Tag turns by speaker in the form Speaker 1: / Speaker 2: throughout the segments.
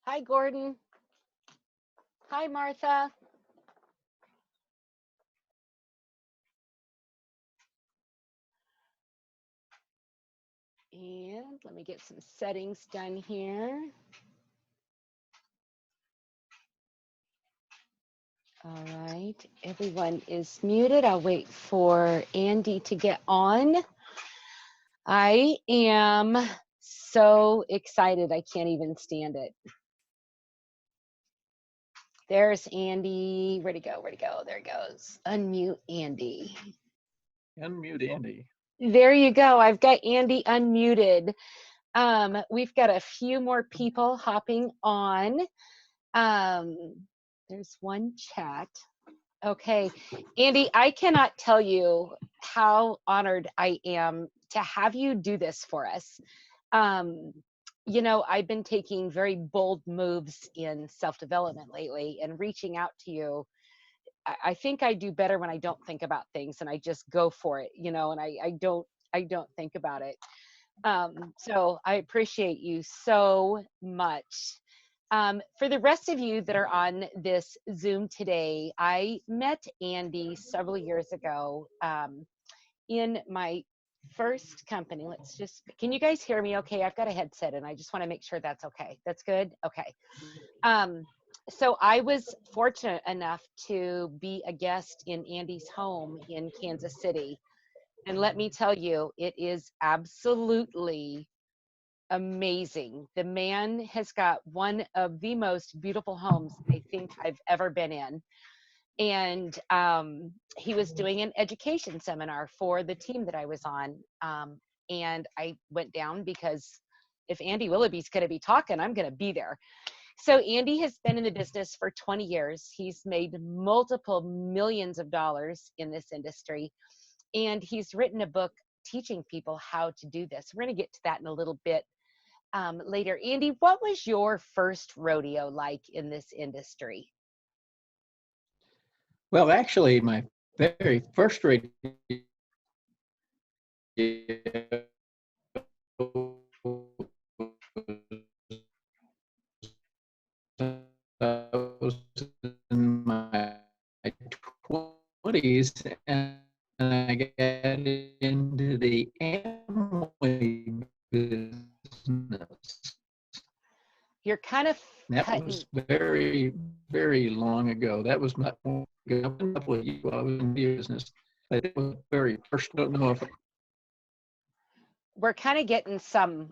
Speaker 1: Hi, Gordon. Hi, Martha. And let me get some settings done here. All right, everyone is muted. I'll wait for Andy to get on. I am so excited. I can't even stand it. There's Andy. Where'd he go? Where'd he go? There he goes. Unmute Andy.
Speaker 2: Unmute Andy.
Speaker 1: There you go. I've got Andy unmuted. We've got a few more people hopping on. There's one chat. Okay, Andy, I cannot tell you how honored I am to have you do this for us. You know, I've been taking very bold moves in self-development lately and reaching out to you. I think I do better when I don't think about things and I just go for it, you know, and I don't think about it. So I appreciate you so much. For the rest of you that are on this Zoom today, I met Andy several years ago in my first company. Can you guys hear me okay? I've got a headset and I just want to make sure that's okay. That's good? Okay. So I was fortunate enough to be a guest in Andy's home in Kansas City. And let me tell you, it is absolutely amazing. The man has got one of the most beautiful homes I think I've ever been in. And he was doing an education seminar for the team that I was on. And I went down because if Andy Willoughby's going to be talking, I'm going to be there. So Andy has been in the business for 20 years. He's made multiple millions of dollars in this industry. And he's written a book teaching people how to do this. We're going to get to that in a little bit later. Andy, what was your first rodeo like in this industry?
Speaker 2: Well, actually, my very first radio was in my 20s, and I got into the Amway business.
Speaker 1: You're kind of
Speaker 2: That was very, very long ago. That was not a couple of years while I was in the business. But it was very first. I don't know if
Speaker 1: we're kind of getting some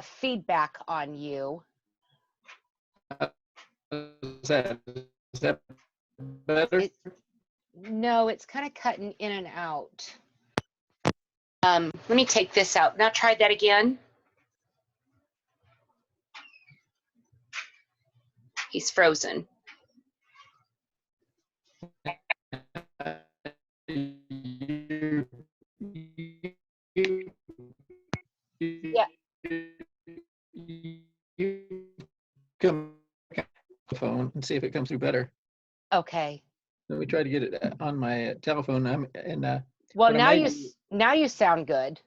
Speaker 1: feedback on you.
Speaker 2: is that better?
Speaker 1: No, it's kind of cutting in and out. Let me take this out. Now try that again. He's frozen. Yeah.
Speaker 2: Come phone and see if it comes through better.
Speaker 1: Okay.
Speaker 2: Let me try to get it on my telephone.
Speaker 1: Well, now you sound good.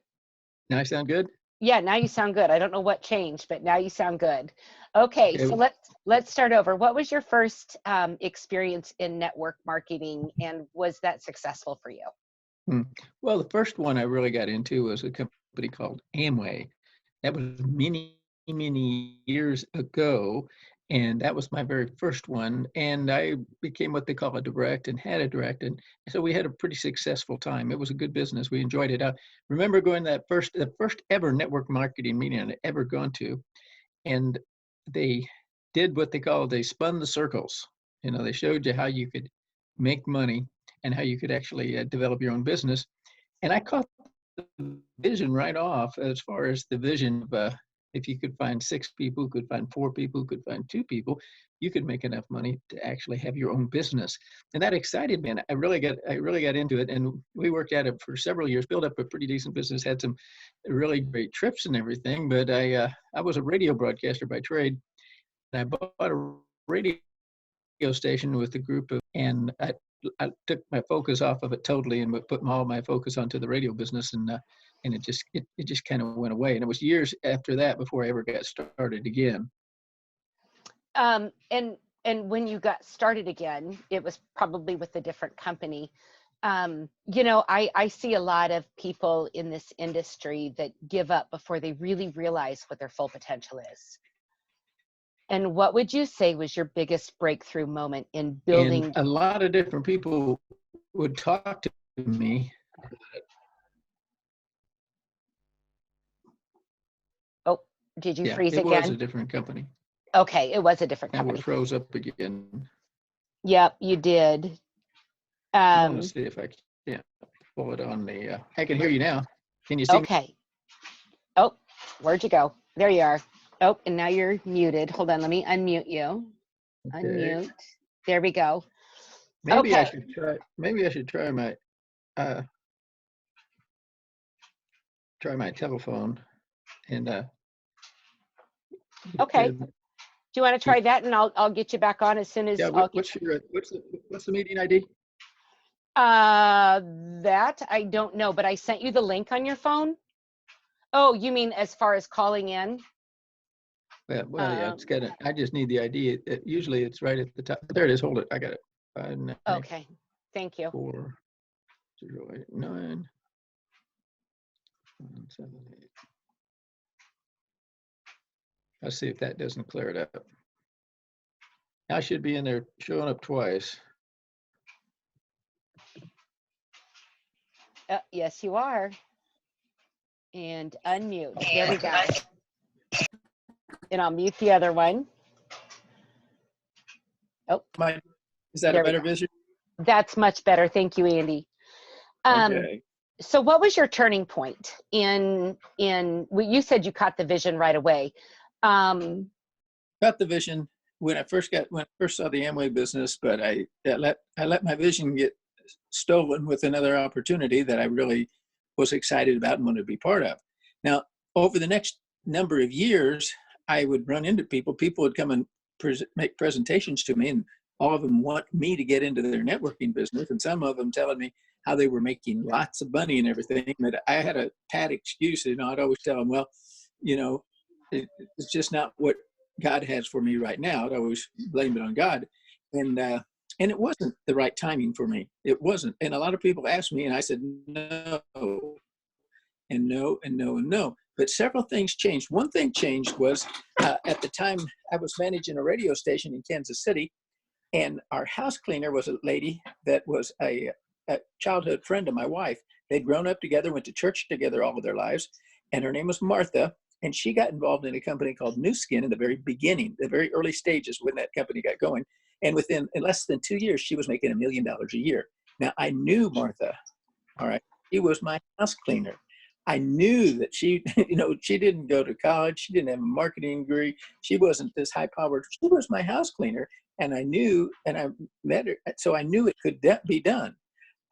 Speaker 2: Now I sound good?
Speaker 1: Yeah, now you sound good. I don't know what changed, but now you sound good. Okay, so let's start over. What was your first experience in network marketing, and was that successful for you?
Speaker 2: Well, the first one I really got into was a company called Amway. That was many, many years ago, and that was my very first one. And I became what they call a direct and had a direct, and so we had a pretty successful time. It was a good business. We enjoyed it. I remember going to the first ever network marketing meeting I'd ever gone to, and they did what they spun the circles. You know, they showed you how you could make money and how you could actually develop your own business. And I caught the vision right off as far as the vision of if you could find 6 people, could find 4 people, could find 2 people, you could make enough money to actually have your own business. And that excited me. And I really got into it. And we worked at it for several years, built up a pretty decent business, had some really great trips and everything. But I was a radio broadcaster by trade. And I bought a radio station with a group of, and I took my focus off of it totally and put all my focus onto the radio business, and it just kind of went away. And it was years after that before I ever got started again.
Speaker 1: Um, and and when you got started again, it was probably with a different company. You know, I see a lot of people in this industry that give up before they really realize what their full potential is. And what would you say was your biggest breakthrough moment in
Speaker 2: And
Speaker 1: building?
Speaker 2: a lot of different people would talk to me.
Speaker 1: Oh, did you
Speaker 2: Yeah,
Speaker 1: freeze
Speaker 2: it was a
Speaker 1: again?
Speaker 2: different company.
Speaker 1: Okay, it was a different
Speaker 2: Now we're
Speaker 1: company.
Speaker 2: froze up again.
Speaker 1: Yep, you did.
Speaker 2: I want to
Speaker 1: Um,
Speaker 2: see if I can pull it on the. I can hear you now. Can you see me?
Speaker 1: okay. Oh, where'd you go? There you are. Oh, and now you're muted. Hold on, let me unmute you.
Speaker 2: Okay.
Speaker 1: Unmute. There we go.
Speaker 2: Maybe I
Speaker 1: Okay.
Speaker 2: should try. Maybe I should uh, try my telephone and
Speaker 1: Okay. Do you want to try that, and I'll get you back on as soon as
Speaker 2: yeah.
Speaker 1: I'll get.
Speaker 2: What's the meeting ID?
Speaker 1: That I don't know, but I sent you the link on your phone. Oh, you mean as far as calling in?
Speaker 2: Well, yeah. It's got it. I just need the ID. Usually it's right at the top. There it is. Hold it. I got it. 594
Speaker 1: Okay. Thank you.
Speaker 2: 089 178. Let's see if that doesn't clear it up. I should be in there showing up twice.
Speaker 1: Yes, you are. And unmute. There we go. And I'll mute the other one. Oh,
Speaker 2: Is that a
Speaker 1: there we
Speaker 2: better
Speaker 1: go.
Speaker 2: vision?
Speaker 1: That's much better. Thank you, Andy.
Speaker 2: Okay.
Speaker 1: So what was your turning point in well, you said you caught the vision right away.
Speaker 2: Got the vision when I first saw the Amway business, but I let my vision get stolen with another opportunity that I really was excited about and wanted to be part of. Now, over the next number of years, I would run into people. People would come and make presentations to me, and all of them want me to get into their networking business, and some of them telling me how they were making lots of money and everything. But I had a pat excuse, I'd always tell them, well, it's just not what God has for me right now. I'd always blame it on God, and it wasn't the right timing for me. It wasn't. And a lot of people asked me, and I said no, and no, and no, and no. But several things changed. One thing changed was at the time I was managing a radio station in Kansas City, and our house cleaner was a lady that was a childhood friend of my wife. They'd grown up together, went to church together all of their lives, and her name was Martha. And she got involved in a company called New Skin in the very beginning, the very early stages when that company got going. And in less than 2 years, she was making $1 million a year. Now, I knew Martha, all right? She was my house cleaner. I knew that she, she didn't go to college. She didn't have a marketing degree. She wasn't this high powered. She was my house cleaner. And I knew, and I met her. So I knew it could be done.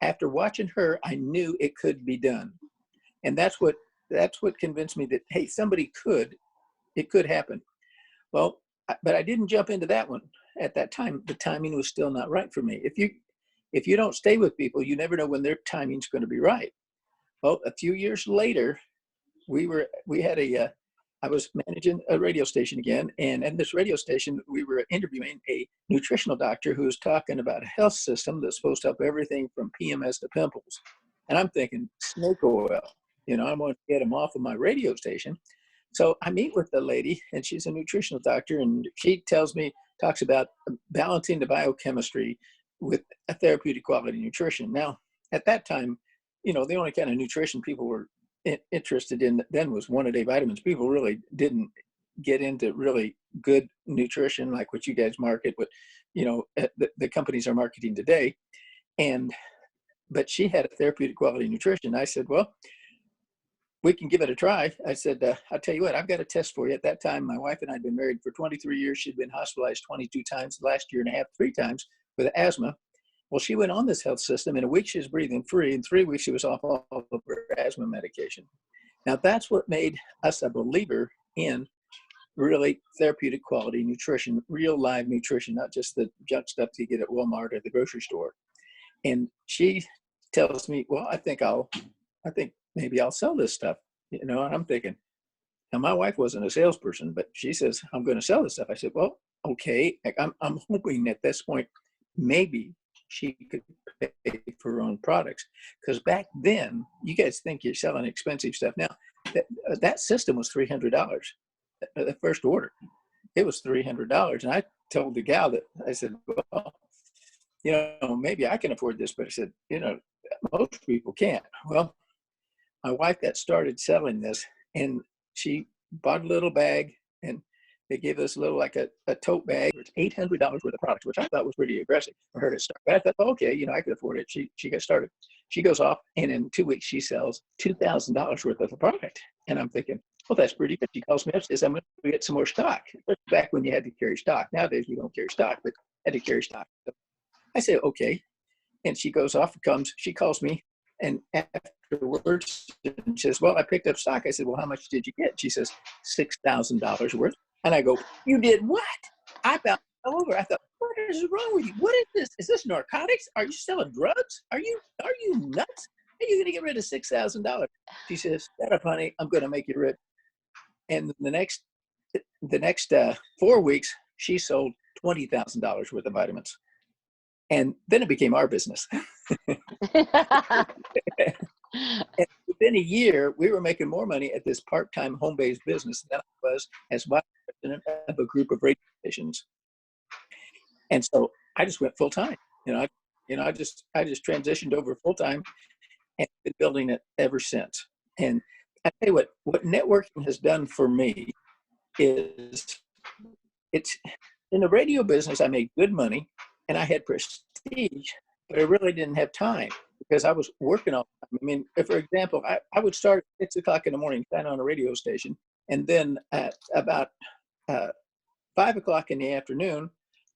Speaker 2: After watching her, I knew it could be done. And that's what convinced me that, hey, it could happen. Well, but I didn't jump into that one at that time. The timing was still not right for me. If you don't stay with people, you never know when their timing's going to be right. Well, a few years later, I was managing a radio station again, and at this radio station, we were interviewing a nutritional doctor who was talking about a health system that's supposed to help everything from PMS to pimples. And I'm thinking, snake oil, I'm going to get him off of my radio station. So I meet with the lady, and she's a nutritional doctor, and she talks about balancing the biochemistry with a therapeutic quality nutrition. Now, at that time, the only kind of nutrition people were interested in then was one-a-day vitamins. People really didn't get into really good nutrition like what you guys market, what the companies are marketing today. But she had a therapeutic quality nutrition. I said, well, we can give it a try. I said, I'll tell you what, I've got a test for you. At that time, my wife and I had been married for 23 years. She'd been hospitalized 22 times, last year and a half, 3 times with asthma. Well, she went on this health system. In a week, she was breathing free. In 3 weeks, she was off all of her asthma medication. Now, that's what made us a believer in really therapeutic quality nutrition, real live nutrition, not just the junk stuff you get at Walmart or the grocery store.
Speaker 3: And she tells me, well, I think maybe I'll sell this stuff, and I'm thinking, now my wife wasn't a salesperson, but she says, I'm going to sell this stuff. I said, well, okay. I'm hoping at this point, maybe she could pay for her own products. Because back then, you guys think you're selling expensive stuff. Now, that system was $300. The first order, it was $300. And I told the gal that, I said, well, maybe I can afford this. But I said, most people can't. Well, my wife got started selling this, and she bought a little bag, and they gave us a little, like a tote bag. It's $800 worth of products, which I thought was pretty aggressive for her to start. But I thought, okay, I could afford it. She got started. She goes off, and in 2 weeks, she sells $2,000 worth of the product. And I'm thinking, well, that's pretty good. She calls me up, says, I'm going to get some more stock. Back when you had to carry stock. Nowadays, you don't carry stock, but had to carry stock. So I say, okay. And she goes off, she calls me, and afterwards, and says, well, I picked up stock. I said, well, how much did you get? She says, $6,000 worth. And I go, you did what? I about fell over. I thought, what is wrong with you? What is this? Is this narcotics? Are you selling drugs? Are you nuts? How are you going to get rid of $6,000? She says, shut up, honey. I'm going to make you rich. And the next 4 weeks, she sold $20,000 worth of vitamins. And then it became our business. And within a year, we were making more money at this part-time home-based business than I was as vice president of a group of radio stations. And so I just went full-time. I just transitioned over full-time and been building it ever since. And I tell you what networking has done for me is, it's in the radio business, I made good money and I had prestige, but I really didn't have time because I was working all the time. I mean, for example, I would start at 6 o'clock in the morning, sign on a radio station, and then at about 5 o'clock in the afternoon,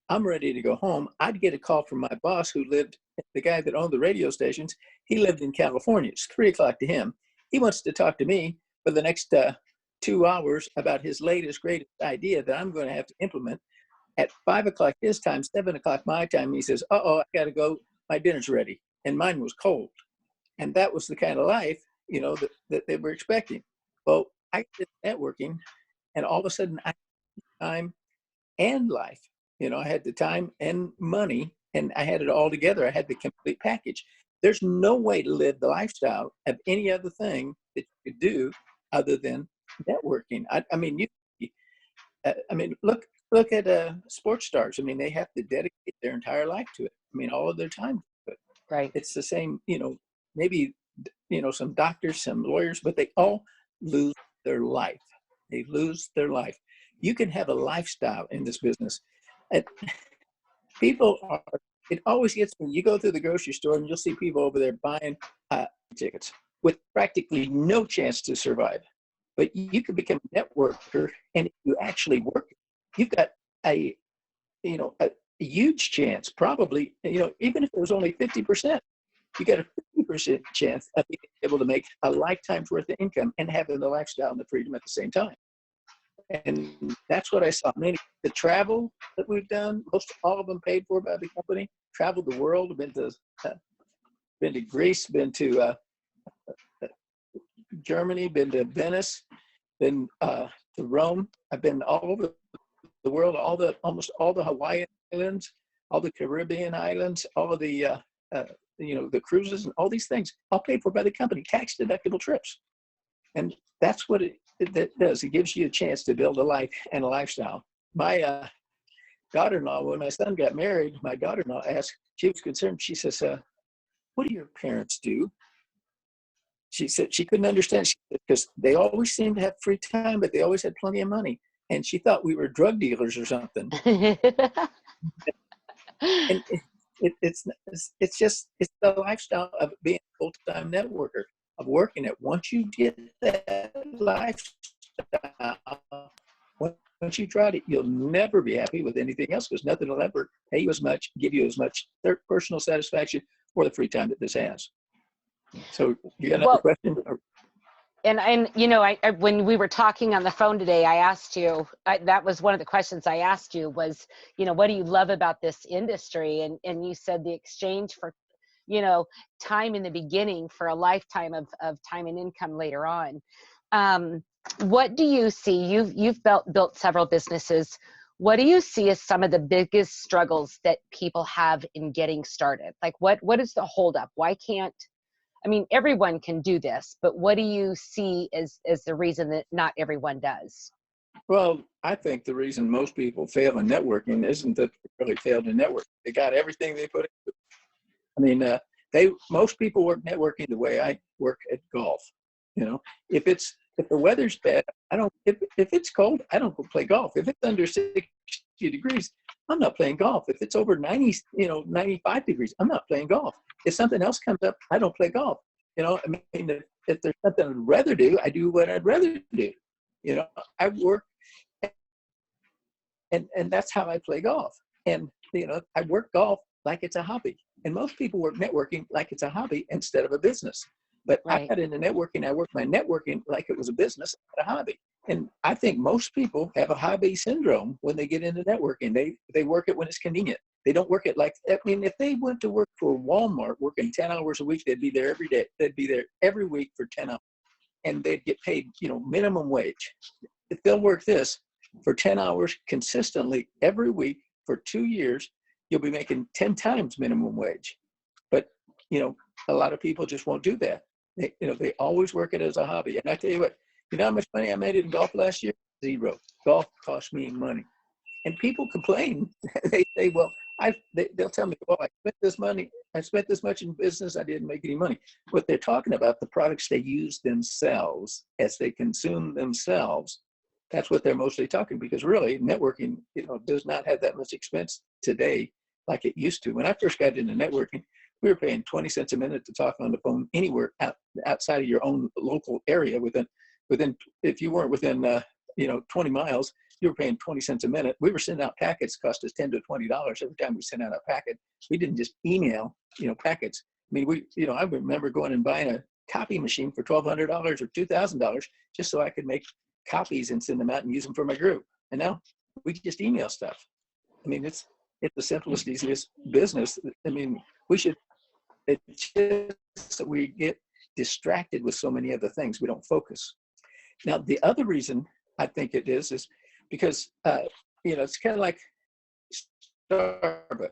Speaker 3: I'm ready to go home. I'd get a call from my boss who lived, the guy that owned the radio stations, he lived in California. It's 3 o'clock to him. He wants to talk to me for the next 2 hours about his latest, greatest idea that I'm going to have to implement. At 5 o'clock his time, 7 o'clock my time, he says, uh-oh, I got to go. My dinner's ready. And mine was cold. And that was the kind of life, that they were expecting. Well, I did networking, and all of a sudden I had time and life. I had the time and money, and I had it all together. I had the complete package. There's no way to live the lifestyle of any other thing that you could do other than networking. Look at sports stars. I mean, they have to dedicate their entire life to it. I mean, all of their time to it.
Speaker 1: Right.
Speaker 3: It's the same, maybe, some doctors, some lawyers, but they all lose their life. They lose their life. You can have a lifestyle in this business. And it always gets me. You go through the grocery store and you'll see people over there buying tickets with practically no chance to survive. But you can become a networker, and if you actually work, you've got a huge chance, probably, even if it was only 50%, you got a 50% chance of being able to make a lifetime's worth of income and having the lifestyle and the freedom at the same time. And that's what I saw. The travel that we've done, most all of them paid for by the company. Traveled the world, been to Greece, been to Germany, been to Venice, been to Rome. I've been all over the world, almost all the Hawaiian Islands, all the Caribbean islands, all of the the cruises and all these things, all paid for by the company, tax deductible trips. And that's what it does. It gives you a chance to build a life and a lifestyle. My daughter-in-law, when my son got married, my daughter-in-law asked, she was concerned. She says, what do your parents do? She said she couldn't understand, because they always seemed to have free time, but they always had plenty of money. And she thought we were drug dealers or something. And it's the lifestyle of being a full-time networker, of working it. Once you get that lifestyle, once you tried it, you'll never be happy with anything else, because nothing will ever pay you as much, give you as much personal satisfaction, or the free time that this has. So you got another question?
Speaker 1: And when we were talking on the phone today, I asked you, that was one of the questions I asked you was, what do you love about this industry? And you said the exchange for time in the beginning for a lifetime of time and income later on. What do you see? You've built several businesses. What do you see as some of the biggest struggles that people have in getting started? Like what is the holdup? Why can't, I mean, everyone can do this, but what do you see as the reason that not everyone does?
Speaker 3: Well, I think the reason most people fail in networking isn't that they really failed in networking. They got everything they put into it. I mean, most people work networking the way I work at golf. If the weather's bad, if it's cold, I don't go play golf. If it's under 60 degrees, I'm not playing golf. If it's over 90, 95 degrees, I'm not playing golf. If something else comes up, I don't play golf. I mean, if there's something I'd rather do, I do what I'd rather do. I work, and that's how I play golf. And, I work golf like it's a hobby. And most people work networking like it's a hobby instead of a business. But
Speaker 1: Right.
Speaker 3: I got into networking. I worked my networking like it was a business, not a hobby. And I think most people have a hobby syndrome when they get into networking. They work it when it's convenient. They don't work it like, I mean, if they went to work for Walmart working 10 hours a week, they'd be there every day. They'd be there every week for 10 hours. And they'd get paid, minimum wage. If they'll work this for 10 hours consistently every week for 2 years, you'll be making 10 times minimum wage. But, a lot of people just won't do that. They always work it as a hobby. And I tell you what, how much money I made in golf last year? Zero. Golf cost me money. And people complain. They say, well, they'll tell me, well, I spent this money. I spent this much in business. I didn't make any money. What they're talking about, the products they use themselves as they consume themselves, that's what they're mostly talking, because really networking, does not have that much expense today like it used to. When I first got into networking, we were paying 20 cents a minute to talk on the phone anywhere outside of your own local area. Within, if you weren't within, 20 miles, you were paying 20 cents a minute. We were sending out packets, cost us $10 to $20 every time we sent out a packet. We didn't just email, packets. I mean, I remember going and buying a copy machine for $1,200 or $2,000 just so I could make copies and send them out and use them for my group. And now we just email stuff. I mean, it's the simplest, easiest business. I mean, it's just that we get distracted with so many other things. We don't focus. Now, the other reason I think it is because, it's kind of like Starbucks.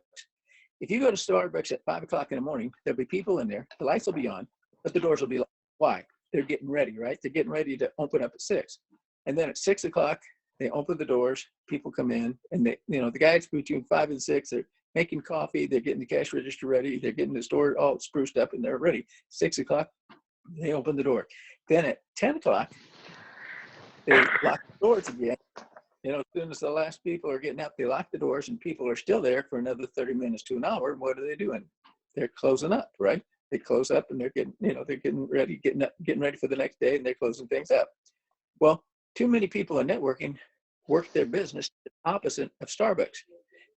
Speaker 3: If you go to Starbucks at 5 o'clock in the morning, there'll be people in there. The lights will be on, but the doors will be locked. Why? They're getting ready, right? They're getting ready to open up at 6. And then at 6 o'clock, they open the doors, people come in, and the guys between 5 and 6, they're making coffee, they're getting the cash register ready, they're getting the store all spruced up, and they're ready. 6 o'clock, they open the door. Then at 10 o'clock, they lock the doors again. As soon as the last people are getting out, they lock the doors, and people are still there for another 30 minutes to an hour. And what are they doing? They're closing up, right? They close up, and they're getting ready for the next day, and they're closing things up. Well, too many people in networking work their business opposite of Starbucks.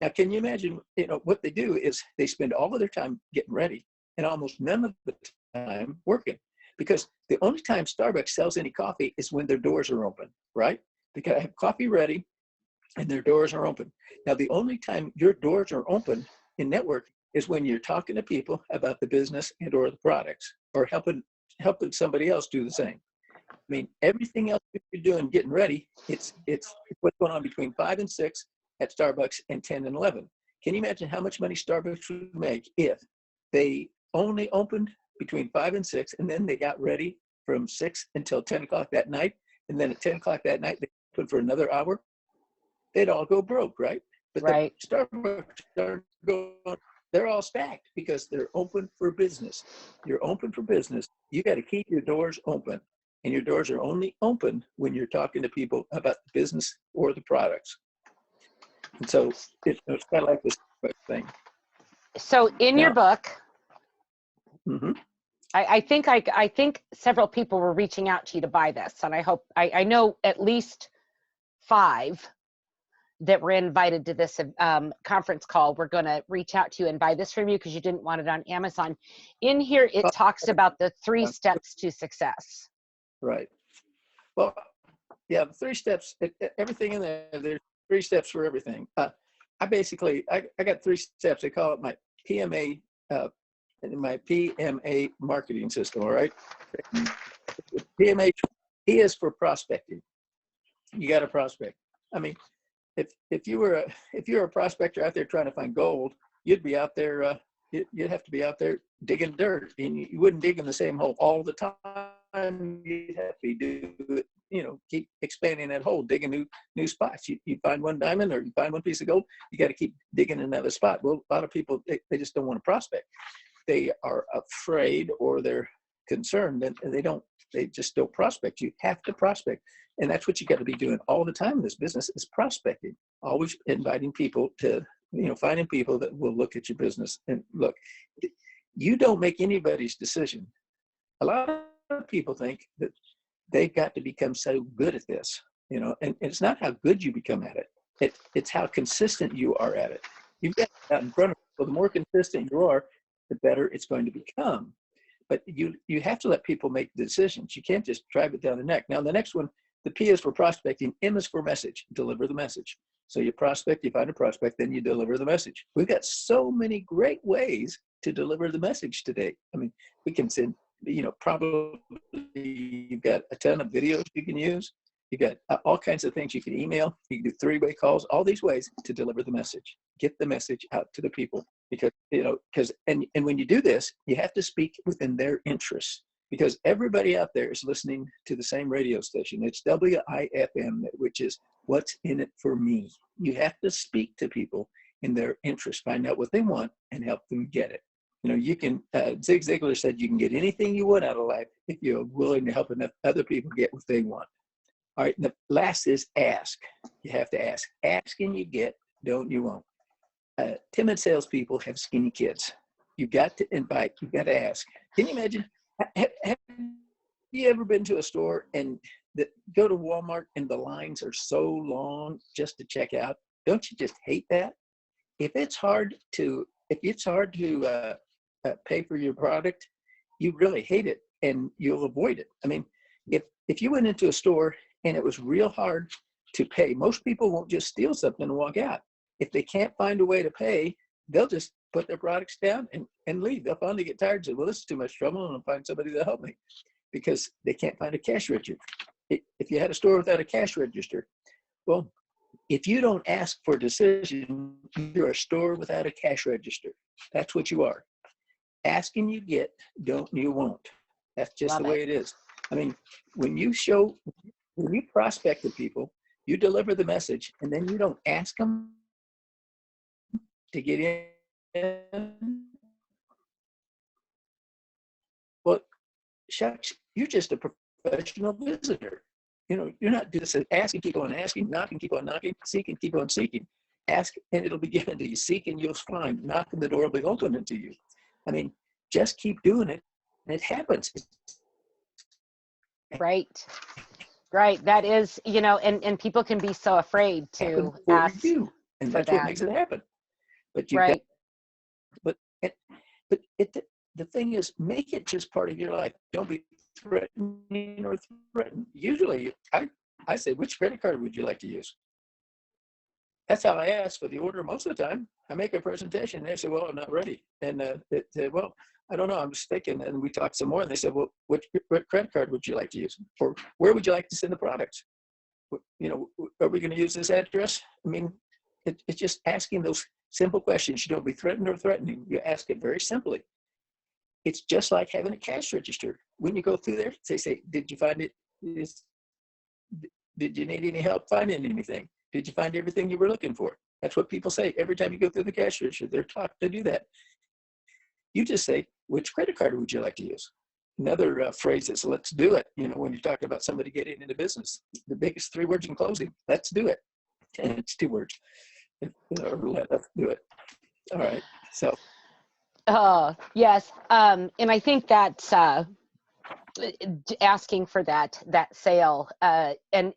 Speaker 3: Now, can you imagine, what they do is they spend all of their time getting ready and almost none of the time working, because the only time Starbucks sells any coffee is when their doors are open, right? They gotta have coffee ready and their doors are open. Now, the only time your doors are open in network is when you're talking to people about the business and or the products, or helping somebody else do the same. I mean, everything else you're doing, getting ready, it's what's going on between 5 and 6 at Starbucks and 10 and 11. Can you imagine how much money Starbucks would make if they only opened between 5 and 6, and then they got ready from 6 until 10 o'clock that night, and then at 10 o'clock that night they opened for another hour? They'd all go broke, right? But
Speaker 1: Right.
Speaker 3: the Starbucks they're all stacked because they're open for business. You're open for business. You got to keep your doors open. And your doors are only open when you're talking to people about the business or the products. And so it's kind of like this thing.
Speaker 1: So in your book,
Speaker 3: Mhm.
Speaker 1: I think several people were reaching out to you to buy this, and I know at least 5 that were invited to this conference call. We're going to reach out to you and buy this from you because you didn't want it on Amazon. In here, it talks about the 3 steps to success.
Speaker 3: Right. Well, yeah, the 3 steps, everything in there, there's 3 steps for everything. I got 3 steps. I call it my PMA in my PMA marketing system, all right? PMA, P is for prospecting. You got to prospect. I mean, if you're a prospector out there trying to find gold, you'd be out there, you'd have to be out there digging dirt, and you wouldn't dig in the same hole all the time. You'd have to keep expanding that hole, digging new spots. You find one diamond or you find one piece of gold, you got to keep digging another spot. Well, a lot of people, they just don't want to prospect. They are afraid or they're concerned, and they just don't prospect. You have to prospect. And that's what you got to be doing all the time in this business, is prospecting. Always inviting people to, finding people that will look at your business. And look, you don't make anybody's decision. A lot of people think that they've got to become so good at this, and it's not how good you become at it. It's how consistent you are at it. You've got to get out in front of people. The more consistent you are, the better it's going to become. But you have to let people make decisions. You can't just drive it down the neck. Now, the next one, the P is for prospecting, M is for message, deliver the message. So you prospect, you find a prospect, then you deliver the message. We've got so many great ways to deliver the message today. I mean, we can send, probably you've got a ton of videos you can use. You've got all kinds of things you can email. You can do three-way calls, all these ways to deliver the message. Get the message out to the people because, and when you do this, you have to speak within their interests. Because everybody out there is listening to the same radio station. It's WIFM, which is what's in it for me. You have to speak to people in their interest, find out what they want, and help them get it. You can, Zig Ziglar said, you can get anything you want out of life if you're willing to help enough other people get what they want. All right, and the last is ask. You have to ask. Ask and you get, don't you won't. Timid salespeople have skinny kids. You've got to invite, you've got to ask. Can you imagine? Have you ever been to a store and go to Walmart and the lines are so long just to check out? Don't you just hate that? If it's hard to pay for your product, you really hate it and you'll avoid it. I mean, if you went into a store and it was real hard to pay, most people won't just steal something and walk out. If they can't find a way to pay, they'll just put their products down and leave. They'll finally get tired and say, well, this is too much trouble, and I'll find somebody to help me, because they can't find a cash register. If you had a store without a cash register, well, if you don't ask for a decision, you're a store without a cash register. That's what you are. Ask and you get, don't you won't. That's just the way it is. I mean, when you prospect to people, you deliver the message, and then you don't ask them to get in. Well, shucks, you're just a professional visitor. You're not just asking, keep on asking, knocking, keep on knocking, seeking, keep on seeking. Ask and it'll be given to you. Seek and you'll find. Knock and the door will be opened to you. I mean, just keep doing it, and it happens.
Speaker 1: Right. That is, and people can be so afraid to ask
Speaker 3: you, and that's what makes it happen. But you
Speaker 1: right.
Speaker 3: The thing is, make it just part of your life. Don't be threatening or threatened. Usually, I say, which credit card would you like to use? That's how I ask for the order most of the time. I make a presentation, and they say, well, I'm not ready. And they say, well, I don't know, I'm just thinking. And we talk some more, and they said, well, what credit card would you like to use? Or where would you like to send the products? Are we going to use this address? I mean, it's just asking those simple questions. You don't be threatened or threatening. You ask it very simply. It's just like having a cash register. When you go through there, they say, did you find it? Did you need any help finding anything? Did you find everything you were looking for? That's what people say. Every time you go through the cash register, they're taught to do that. You just say, which credit card would you like to use? Another phrase is, let's do it. When you're talking about somebody getting into business, the biggest 3 words in closing, let's do it. And it's 2 words. Let us do it. All right. So.
Speaker 1: Yes. And I think that's asking for that sale. And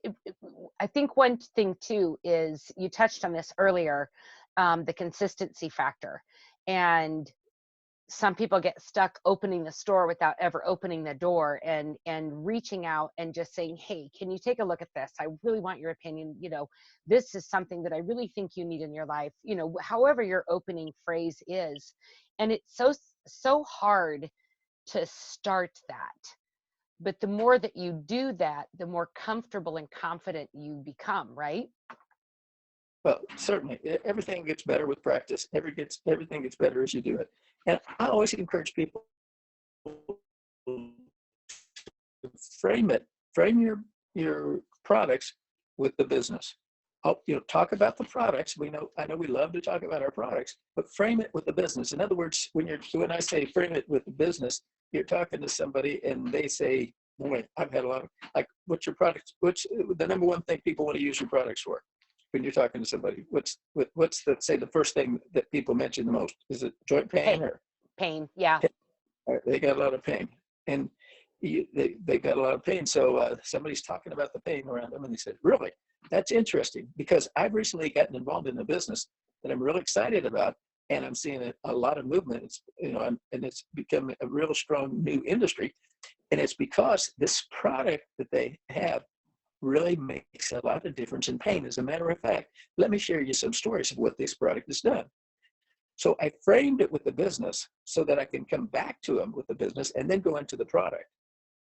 Speaker 1: I think one thing too is, you touched on this earlier, the consistency factor. And some people get stuck opening the store without ever opening the door, and reaching out and just saying, hey, can you take a look at this? I really want your opinion. This is something that I really think you need in your life, however your opening phrase is. And it's so hard to start that. But the more that you do that, the more comfortable and confident you become, right?
Speaker 3: Well, certainly, everything gets better with practice. Everything gets better as you do it. And I always encourage people to frame your products with the business. Talk about the products. I know we love to talk about our products, but frame it with the business. In other words, when I say frame it with the business, you're talking to somebody and they say, boy, I've had a lot of, like, what's your product? What's the number one thing people want to use your products for? When you're talking to somebody, what's the first thing that people mention the most? Is it joint pain or
Speaker 1: pain? Yeah.
Speaker 3: They got a lot of pain, and they got a lot of pain. So somebody's talking about the pain around them, and they said, "Really, that's interesting," because I've recently gotten involved in a business that I'm really excited about, and I'm seeing a lot of movement. And it's become a real strong new industry, and it's because this product that they have really makes a lot of difference in pain. As a matter of fact, let me share you some stories of what this product has done. So I framed it with the business so that I can come back to them with the business and then go into the product.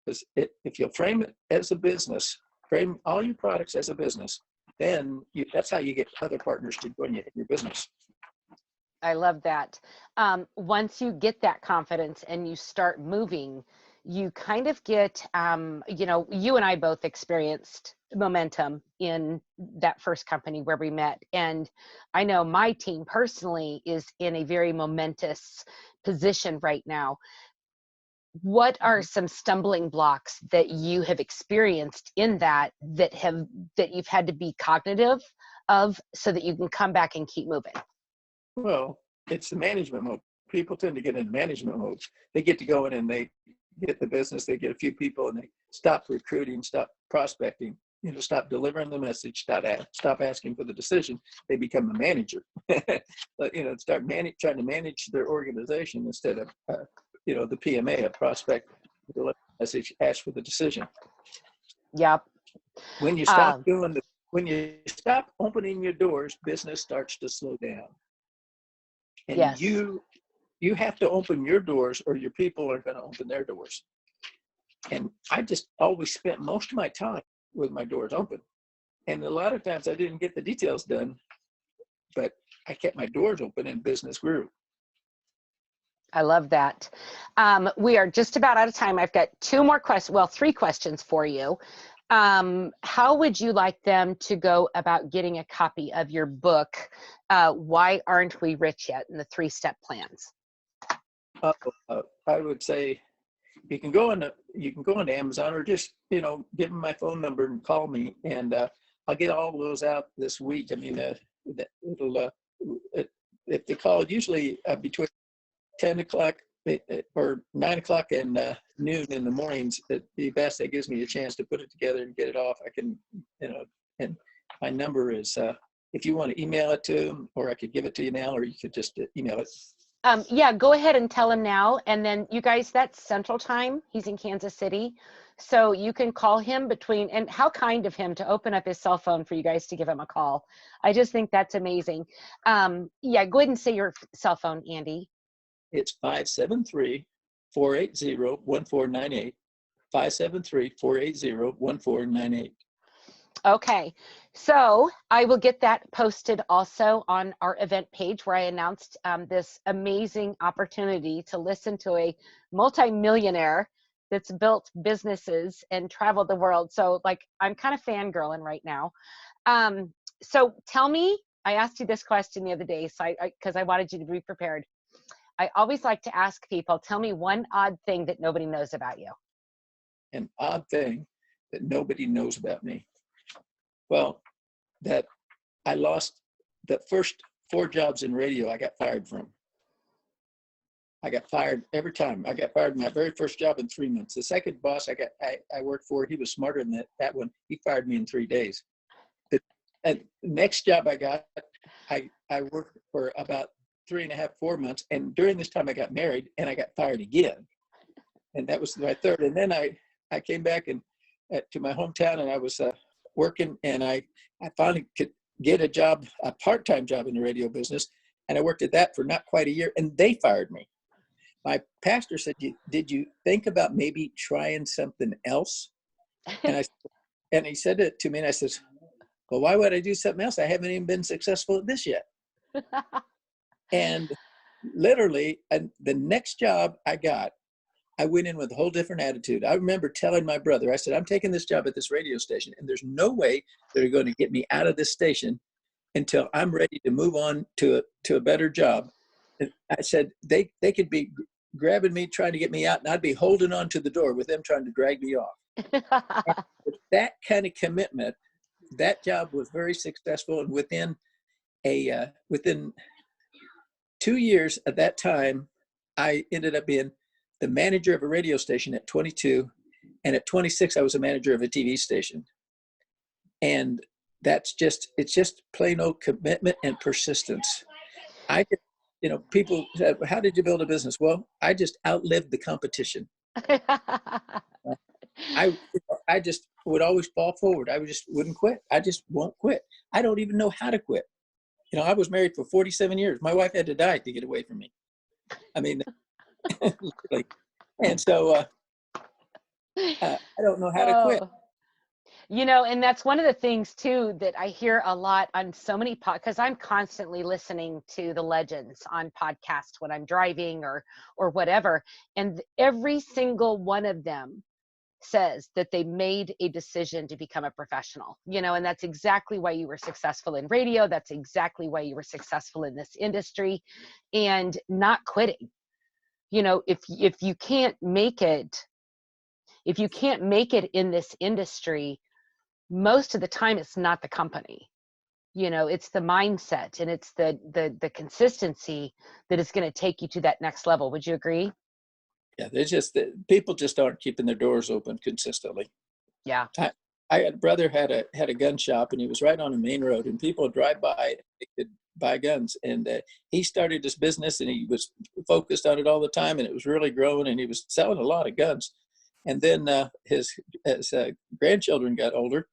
Speaker 3: Because if you'll frame it as a business, frame all your products as a business, then that's how you get other partners to join you in your business.
Speaker 1: I love that. Once you get that confidence and you start moving, you kind of get, you and I both experienced momentum in that first company where we met. And I know my team personally is in a very momentous position right now. What are some stumbling blocks that you have experienced in that you've had to be cognitive of so that you can come back and keep moving?
Speaker 3: Well, it's the management mode. People tend to get in management mode. They get to go in and they get the business, they get a few people, and they stop recruiting, stop prospecting, stop delivering the message, stop asking for the decision. They become a manager. But, start trying to manage their organization instead of, the PMA, a prospect, deliver the message, ask for the decision.
Speaker 1: Yep.
Speaker 3: When you stop when you stop opening your doors, business starts to slow down. And
Speaker 1: yes.
Speaker 3: You have to open your doors or your people are going to open their doors. And I just always spent most of my time with my doors open. And a lot of times I didn't get the details done, but I kept my doors open and business grew.
Speaker 1: I love that. We are just about out of time. I've got three questions for you. How would you like them to go about getting a copy of your book, Why Aren't We Rich Yet? And the 3-step plans?
Speaker 3: I would say you can go on Amazon or just give them my phone number and call me, and I'll get all those out this week. I mean, if they call, usually between 10 o'clock or 9 o'clock and noon in the mornings, the best. That gives me a chance to put it together and get it off. I can, and my number is, if you want to email it to them, or I could give it to you now, or you could just email it.
Speaker 1: Yeah, go ahead and tell him now. And then you guys, that's Central Time. He's in Kansas City. So you can call him and how kind of him to open up his cell phone for you guys to give him a call. I just think that's amazing. Yeah, go ahead and say your cell phone, Andy.
Speaker 3: It's 573-480-1498. 573-480-1498.
Speaker 1: Okay, so I will get that posted also on our event page where I announced this amazing opportunity to listen to a multimillionaire that's built businesses and traveled the world. So I'm kind of fangirling right now. So tell me, I asked you this question the other day, so because I wanted you to be prepared. I always like to ask people, tell me one odd thing that nobody knows about you.
Speaker 3: An odd thing that nobody knows about me. Well, that I lost the first 4 jobs in radio I got fired from. I got fired every time. I got fired my very first job in 3 months. The second boss I worked for, he was smarter than that one. He fired me in 3 days. The next job I got, I worked for about 3.5, 4 months. And during this time I got married and I got fired again. And that was my third. And then I came back to my hometown, and I was working, and I finally could get a part-time job in the radio business. And I worked at that for not quite a year, and they fired me. my pastor said, did you think about maybe trying something else? And he said it to me, and I said, well, why would I do something else? I haven't even been successful at this yet. And literally, the next job I got, I went in with a whole different attitude. I remember telling my brother, I said, I'm taking this job at this radio station, and there's no way they're going to get me out of this station until I'm ready to move on to a better job. And I said, they could be grabbing me, trying to get me out, and I'd be holding on to the door with them trying to drag me off. With that kind of commitment, that job was very successful. And within 2 years at that time, I ended up being the manager of a radio station at 22. And at 26, I was a manager of a TV station. And it's just plain old commitment and persistence. People said, how did you build a business? Well, I just outlived the competition. I just would always fall forward. I just wouldn't quit. I just won't quit. I don't even know how to quit. I was married for 47 years. My wife had to die to get away from me. I mean, literally. And so I don't know how to quit.
Speaker 1: And that's one of the things too that I hear a lot on so many because I'm constantly listening to the legends on podcasts when I'm driving or whatever. And every single one of them says that they made a decision to become a professional, and that's exactly why you were successful in radio. That's exactly why you were successful in this industry, and not quitting. If you can't make it in this industry, most of the time it's not the company, it's the mindset and it's the consistency that is going to take you to that next level. Would you agree?
Speaker 3: Yeah, people just aren't keeping their doors open consistently.
Speaker 1: Yeah.
Speaker 3: I had a brother had a gun shop, and he was right on the main road, and people would drive by, they could buy guns. And he started this business, and he was focused on it all the time, and it was really growing, and he was selling a lot of guns. And then his grandchildren got older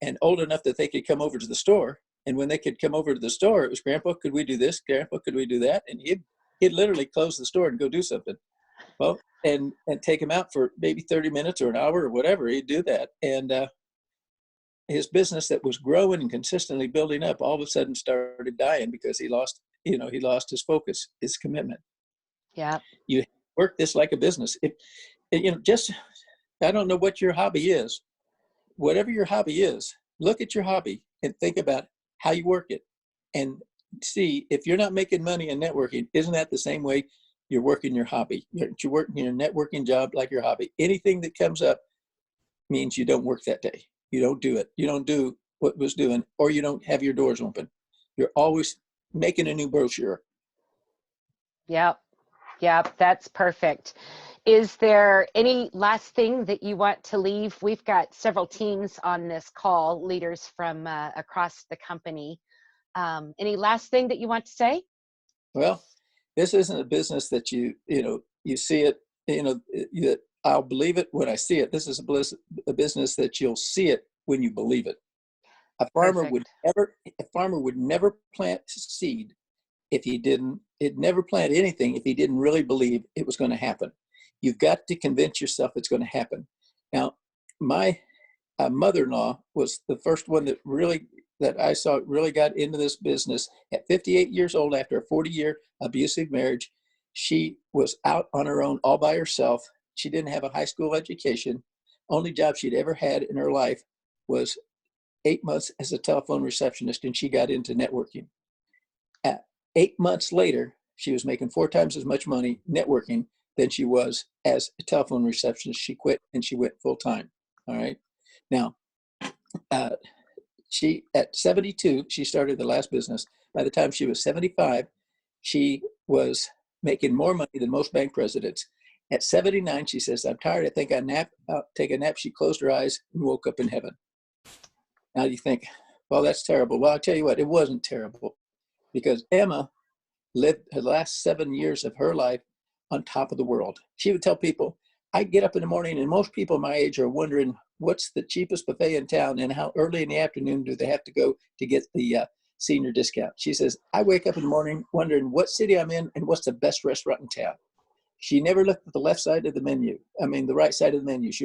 Speaker 3: and old enough that they could come over to the store. And when they could come over to the store, it was, Grandpa, could we do this? Grandpa, could we do that? And he'd literally close the store and go do something. Well, and take him out for maybe 30 minutes or an hour or whatever. He'd do that. And his business that was growing and consistently building up all of a sudden started dying because he lost his focus, his commitment.
Speaker 1: Yeah.
Speaker 3: You work this like a business. I don't know what your hobby is. Whatever your hobby is, look at your hobby and think about how you work it, and see if you're not making money in networking, isn't that the same way you're working your hobby? You're working your networking job like your hobby. Anything that comes up means you don't work that day. You don't do it. You don't do what was doing, or you don't have your doors open. You're always making a new brochure.
Speaker 1: Yep. That's perfect. Is there any last thing that you want to leave? We've got several teams on this call, leaders from across the company. Any last thing that you want to say?
Speaker 3: Well, this isn't a business that you see it, I'll believe it when I see it. This is a business that you'll see it when you believe it. A farmer would never plant seed if he didn't. He'd never plant anything if he didn't really believe it was going to happen. You've got to convince yourself it's going to happen. Now, my mother-in-law was the first one that I saw really got into this business at 58 years old after a 40-year abusive marriage. She was out on her own all by herself. She didn't have a high school education. Only job she'd ever had in her life was 8 months as a telephone receptionist, and she got into networking. 8 months later, she was making 4 times as much money networking than she was as a telephone receptionist. She quit and she went full time. All right. Now, she at 72, she started the last business. By the time she was 75, she was making more money than most bank presidents. At 79, she says, I'm tired. I think I'll take a nap. She closed her eyes and woke up in heaven. Now you think, well, that's terrible. Well, I'll tell you what, it wasn't terrible, because Emma lived the last 7 years of her life on top of the world. She would tell people, I get up in the morning, and most people my age are wondering what's the cheapest buffet in town and how early in the afternoon do they have to go to get the senior discount. She says, I wake up in the morning wondering what city I'm in and what's the best restaurant in town. She never looked at the left side of the menu. I mean, the right side of the menu. She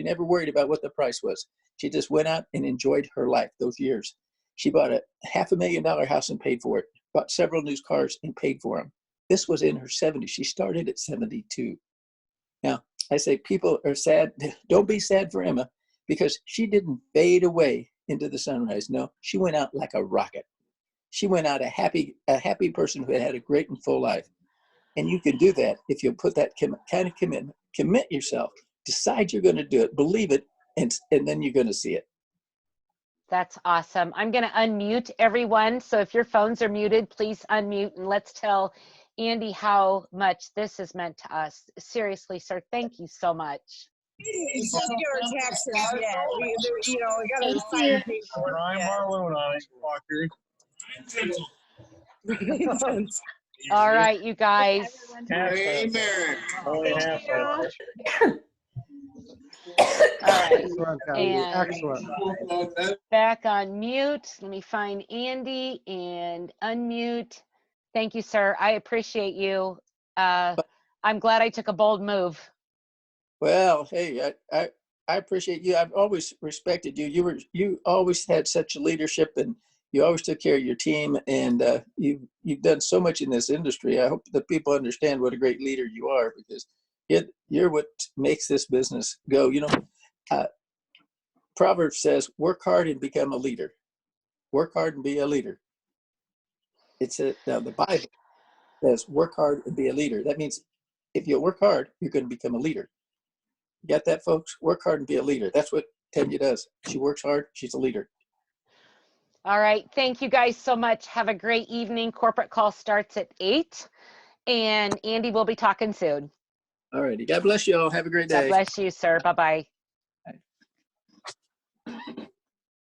Speaker 3: never worried about what the price was. She just went out and enjoyed her life those years. She bought a $500,000 house and paid for it, bought several new cars and paid for them. This was in her 70s. She started at 72. Now, I say people are sad. Don't be sad for Emma, because she didn't fade away into the sunrise. No, she went out like a rocket. She went out a happy person who had a great and full life. And you can do that if you put that kind of commitment. Commit yourself. Decide you're going to do it. Believe it, and then you're going to see it.
Speaker 1: That's awesome. I'm going to unmute everyone. So if your phones are muted, please unmute, and let's tell Andy how much this has meant to us. Seriously, sir, thank you so much.
Speaker 4: Just get our taxes, yeah. We got to sign paperwork.
Speaker 5: I'm Marlon, fucker.
Speaker 1: All right, you guys.
Speaker 5: Amen. Only half of it.
Speaker 1: All right.
Speaker 6: Excellent, guys.
Speaker 1: And
Speaker 6: Excellent.
Speaker 1: back on mute. Let me find Andy and unmute. Thank you, sir. I appreciate you. I'm glad I took a bold move.
Speaker 3: Well, hey, I appreciate you. I've always respected you. You always had such leadership, and you always took care of your team, and you've done so much in this industry. I hope that people understand what a great leader you are, because you're what makes this business go. You know, Proverbs says, "Work hard and become a leader. Work hard and be a leader." Now the Bible says, "Work hard and be a leader." That means if you work hard, you're going to become a leader. You got that, folks? Work hard and be a leader. That's what Tanya does. She works hard. She's a leader.
Speaker 1: All right. Thank you guys so much. Have a great evening. Corporate call starts at 8. And Andy will be talking soon.
Speaker 3: All righty. God bless you all. Have a great day.
Speaker 1: God bless you, sir. Bye-bye.